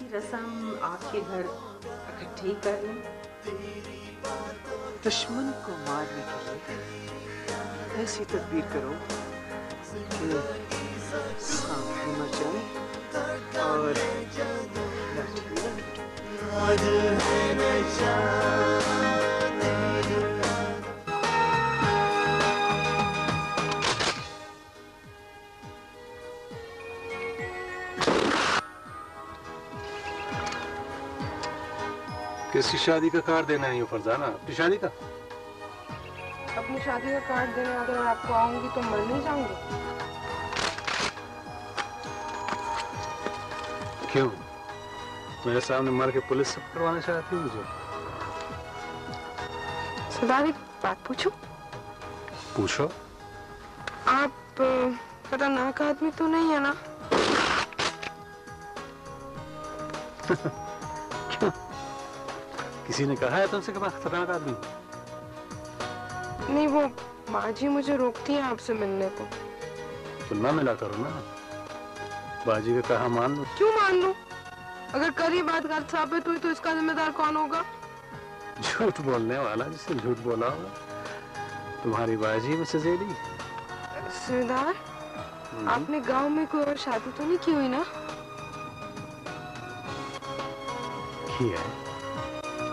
की रस्म आपके घर इकट्ठे ही कर लें। दुश्मन को मारने के लिए ऐसी तदबीर करो कि सांप भी मर जाए और लाठी भी न किसकी शादी का कार्ड देना है फरजाना? अपनी शादी का? अपनी शादी का कार्ड देने अगर आपको आऊंगी तो मर नहीं जाऊंगी? क्यों? मेरे सामने मर के पुलिस से करवाना चाहती हूँ मुझे? सरदार, एक बात पूछूं? पूछो। आप खतरनाक आदमी तो नहीं है ना? क्यों? किसी ने कहा है तुमसे कि मैं खतरनाक आदमी हूँ? नहीं, वो माँ जी मुझे रोकती है आपसे मिलने को। तो ना मिला करो ना। बाजी का कहा मान लो। क्यों मान लूं? अगर करी बात गलत साबित हुई तो इसका जिम्मेदार कौन होगा? झूठ बोलने वाला जिसने झूठ बोला होगा। तुम्हारी बाजी में सजेली। सरदार, आपने गांव में कोई और शादी तो नहीं की हुई ना? की है।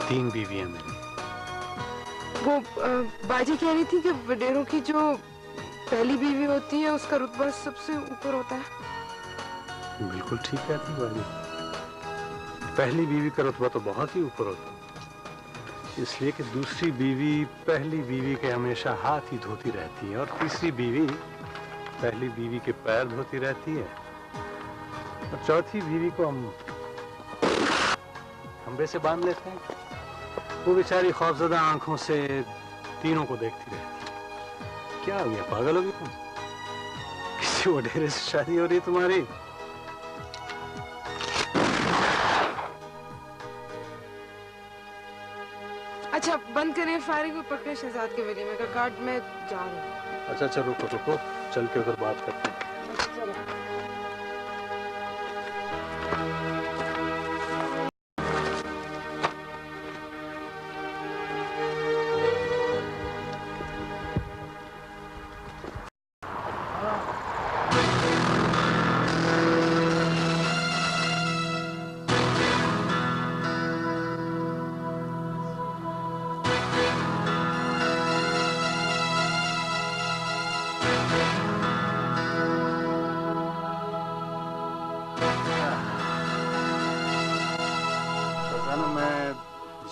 3 बीवियां मेरी। वो बाजी कह रही थी कि वडेरों की जो पहली बीवी होती है उसका रुतबा सबसे ऊपर होता है। बिल्कुल ठीक कहती बाजी। पहली बीवी का रुतबा तो बहुत ही ऊपर होता है, इसलिए कि दूसरी बीवी पहली बीवी के हमेशा हाथ ही धोती रहती है और तीसरी बीवी पहली बीवी के पैर धोती रहती है और चौथी बीवी को हम खंबे से बांध लेते हैं। वो बेचारी खौफजदा आंखों से तीनों को देखती रहती है। क्या हो गया, पागल होगी तुम? किसी वडेरे से शादी हो रही है तुम्हारी? अच्छा, बंद करिए फायरिंग और पकड़े शहजाद के वलीमे का कार्ड। मैं जा रही हूँ। अच्छा रुको रुको, चल के उधर बात करते हैं।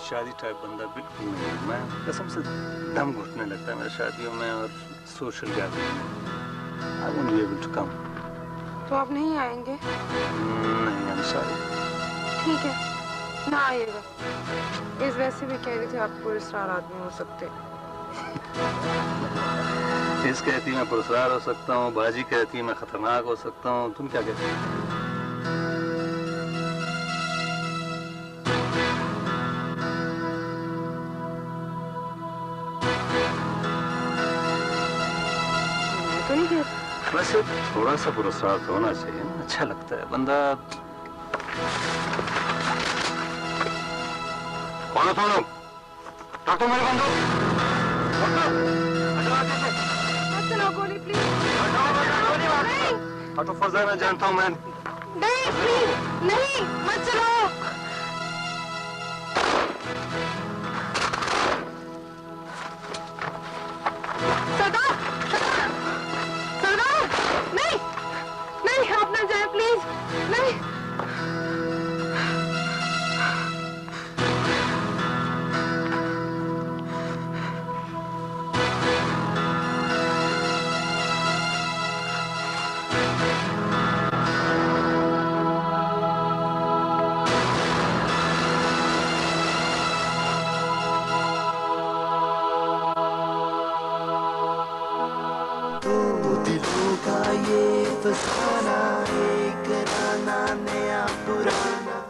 शादी टाइप बंदा बिल्कुल नहीं है। मैं कसम से दम घुटने लगता है मेरे शादियों में और सोशल गैदरिंग में। I won't be able to come. तो आप नहीं आएंगे? नहीं, आई एम सॉरी। ठीक है, ना आइएगा। इस वैसे भी कह रही थी आप पुरस्कार आदमी हो सकते। इस कहती मैं पुरस्कार हो सकता हूँ, बाजी कहती मैं खतरनाक हो सकता हूँ, तुम क्या कहती हो? वैसे थोड़ा सा पुरस्कार तो होना चाहिए ना, अच्छा लगता है बंदा। कौन हो तुम लोग? काटो मेरे बंदूक। मत चलाओ गोली प्लीज। हटो फरजाना, जानता हूँ मैं। नहीं प्लीज, नहीं, मत चलाओ। नहीं। तो दिलों का ये फसाना, एक गाना नया पुराना।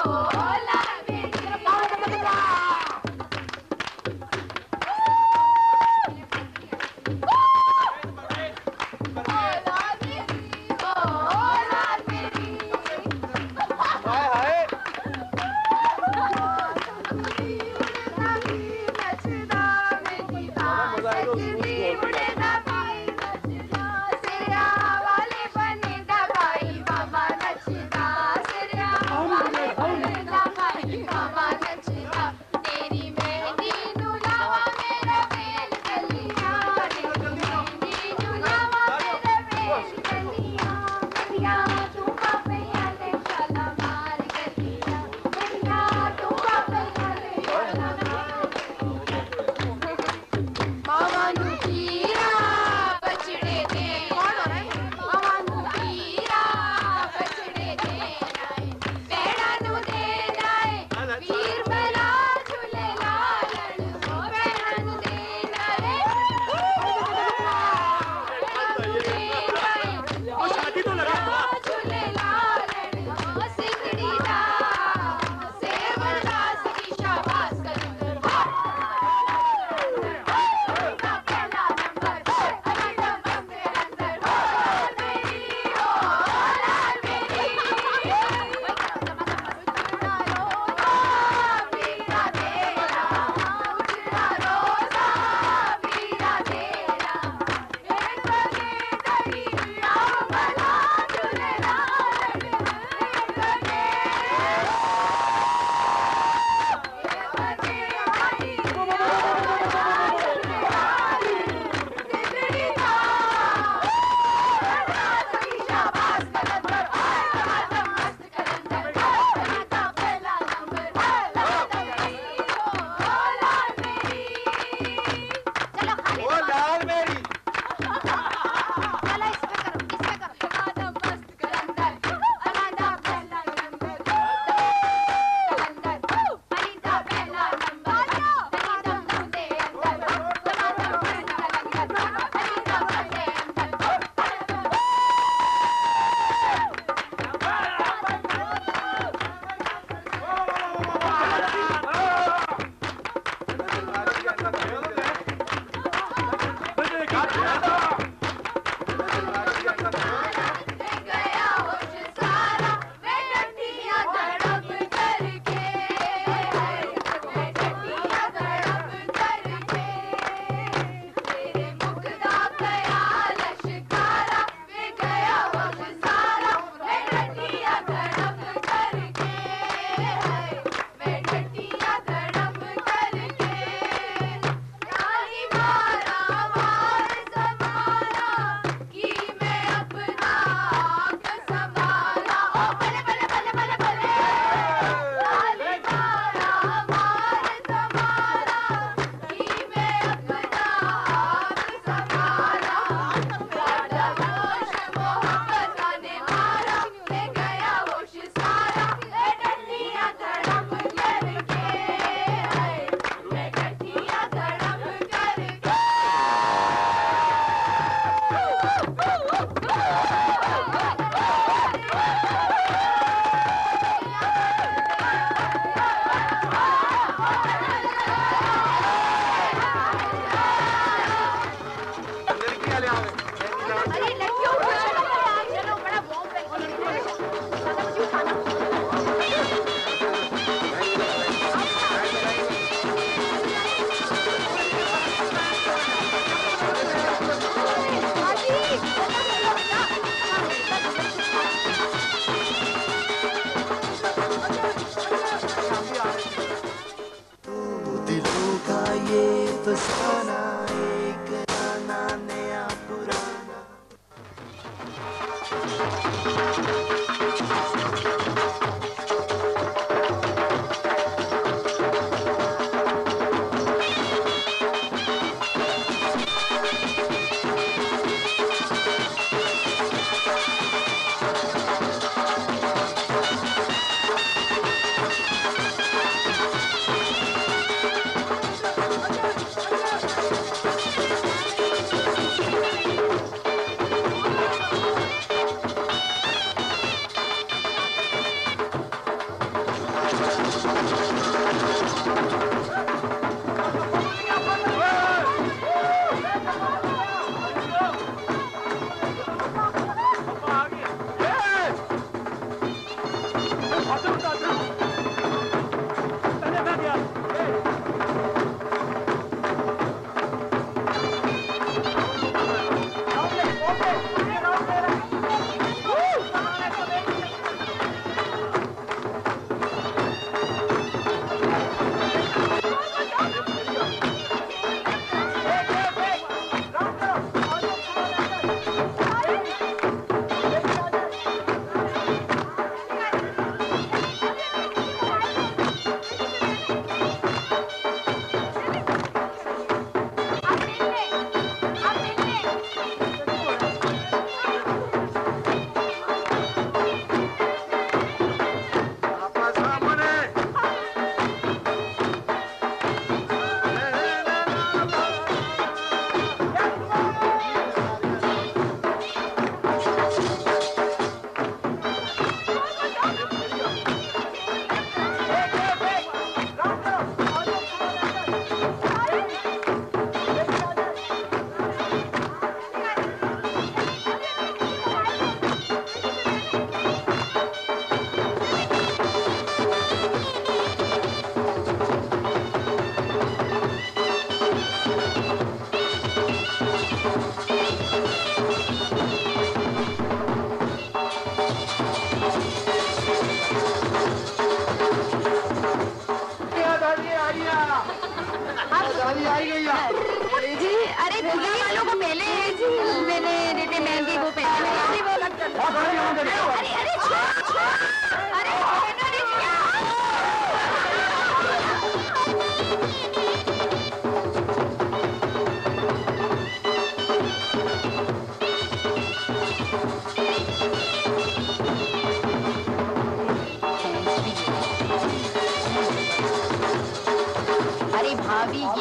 Oh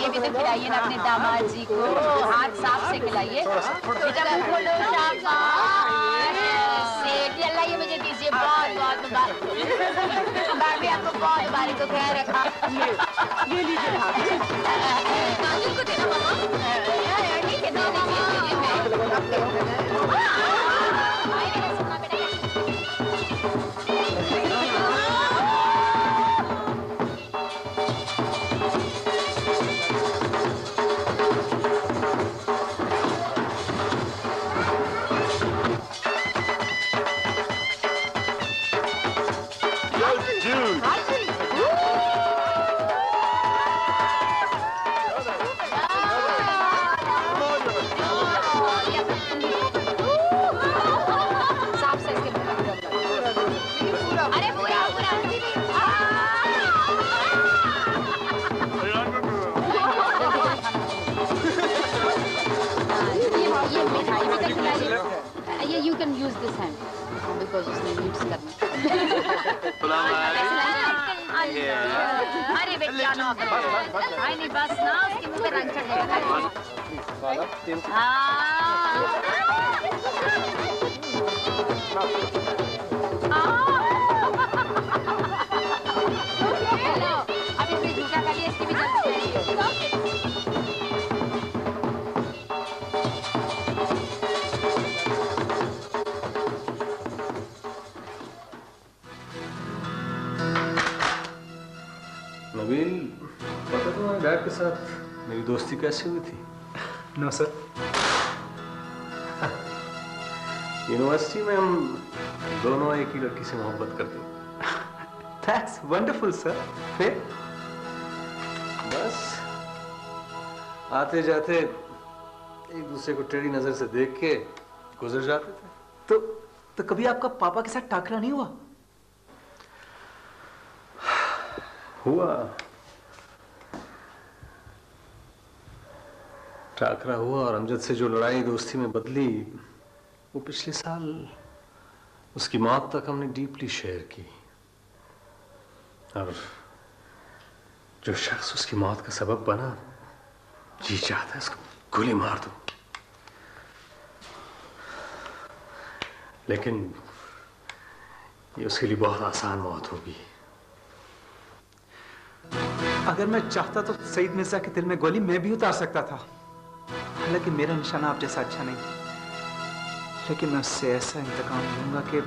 ये भी तो खिलाइए ना अपने दामाद जी को, हाथ साफ से खिलाइए। बेटा मुंह खोलो, शाबाश। सेठ अल्लाह ये मुझे दीजिए, बहुत बहुत मुबारक। भाभी आपको बहुत मुबारक, तो ख्याल रखा। ये लीजिए भाभी। काजल को देना मामा। ठीक है, दो मामा। You can use this hand because उसने यूज करना। अरे बेटा ना, नहीं बस ना, उसके मुंह पे रंग चढ़ेगा। हेलो, अब इसने झूठा कर लिया, इसकी भी जल्दी। नबील, पता तुम्हारे डैड के साथ मेरी दोस्ती कैसे हुई थी? No sir. यूनिवर्सिटी में हम दोनों एक ही लड़की से मोहब्बत करते थे। That's wonderful, sir. फिर बस आते जाते एक दूसरे को टेढ़ी नजर से देख के गुजर जाते थे। तो कभी आपका पापा के साथ टाकरा नहीं हुआ? हुआ, टाकरा हुआ, और अमजद से जो लड़ाई दोस्ती में बदली, वो पिछले साल उसकी मौत तक हमने डीपली शेयर की। और जो शख्स उसकी मौत का सबब बना, जी चाहता है उसको गोली मार दो, लेकिन ये उसके लिए बहुत आसान मौत होगी। अगर मैं चाहता तो सईद मिर्जा के दिल में गोली मैं भी उतार सकता था। हालांकि मेरा निशाना आप जैसा अच्छा नहीं, लेकिन मैं उससे ऐसा इंतकाम लूंगा कि